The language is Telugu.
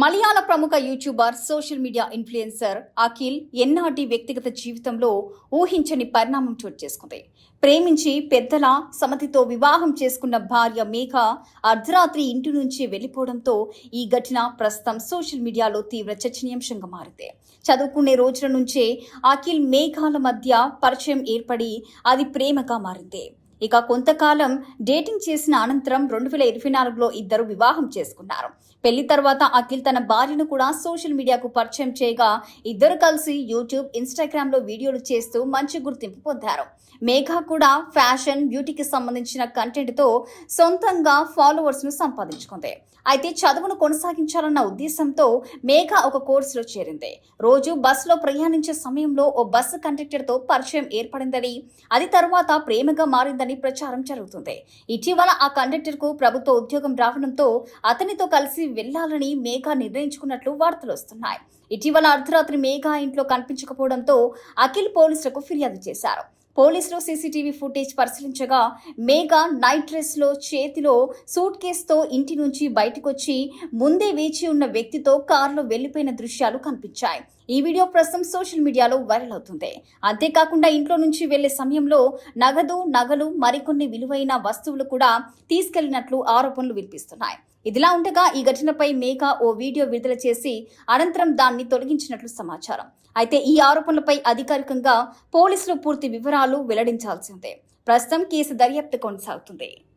మలయాళ ప్రముఖ YouTuber social media influencer Akhil ఎన్నాటి వ్యక్తిగత జీవితంలో ఊహించని పరిణామం చోటు చేసుకుంది. ప్రేమించి పెద్దల సమ్మతితో వివాహం చేసుకున్న భార్య మేఘ అర్ధరాత్రి ఇంటి నుంచి వెళ్లిపోవడంతో ఈ ఘటన ప్రస్తుతం సోషల్ మీడియాలో తీవ్ర చర్చనీయాంశంగా మారింది. చదువుకునే రోజుల నుంచే అఖిల్ మేఘాల మధ్య పరిచయం ఏర్పడి అది ప్రేమగా మారింది. ఇక కొంతకాలం డేటింగ్ చేసిన అనంతరం 2024లో ఇద్దరు వివాహం చేసుకున్నారు. పెళ్లి తర్వాత అఖిల్ తన భార్యను కూడా సోషల్ మీడియాకు పరిచయం చేయగా ఇద్దరు కలిసి యూట్యూబ్, ఇన్స్టాగ్రామ్ లో వీడియోలు చేస్తూ మంచి గుర్తింపు పొందారు. మేఘ కూడా ఫ్యాషన్, బ్యూటీకి సంబంధించిన కంటెంట్ తో సొంతంగా ఫాలోవర్స్ ను సంపాదించుకుంది. అయితే చదువును కొనసాగించాలన్న ఉద్దేశంతో మేఘ ఒక కోర్సులో చేరింది. రోజు బస్సులో ప్రయాణించే సమయంలో ఓ బస్సు కండక్టర్ తో పరిచయం ఏర్పడిందని, అది తర్వాత ప్రేమగా మారిందని ప్రచారం జరుగుతుంది. ఇటీవల ఆ కండక్టర్ కు ప్రభుత్వ ఉద్యోగం రావడంతో అతనితో కలిసి వెళ్లాలని మేఘ నిర్ణయించుకున్నట్లు వార్తలు వస్తున్నాయి. ఇటీవల అర్ధరాత్రి మేఘ ఇంట్లో కనిపించకపోవడంతో అఖిల్ పోలీసులకు ఫిర్యాదు చేశారు. పోలీసులు సీసీటీవీ ఫుటేజ్ పరిశీలించగా మేఘ నైట్ డ్రెస్ లో చేతిలో సూట్ కేసుతో ఇంటి నుంచి బయటకొచ్చి ముందే వేచి ఉన్న వ్యక్తితో కారులో వెళ్లిపోయిన దృశ్యాలు కనిపించాయి. ఈ వీడియో ప్రస్తుతం సోషల్ మీడియాలో వైరల్ అవుతుంది. అంతేకాకుండా ఇంట్లో నుంచి వెళ్లే సమయంలో నగలు మరికొన్ని విలువైన వస్తువులు కూడా తీసుకెళ్లినట్లు ఆరోపణలు వినిపిస్తున్నాయి. ఇదిలా ఉండగా ఈ ఘటనపై మేఘ ఓ వీడియో విడుదల చేసి అనంతరం దాన్ని తొలగించినట్లు సమాచారం. అయితే ఈ ఆరోపణలపై అధికారికంగా పోలీసులు పూర్తి వివరాలు వెల్లడించాల్సి ఉంది. ప్రస్తుతం కేసు దర్యాప్తు కొనసాగుతుంది.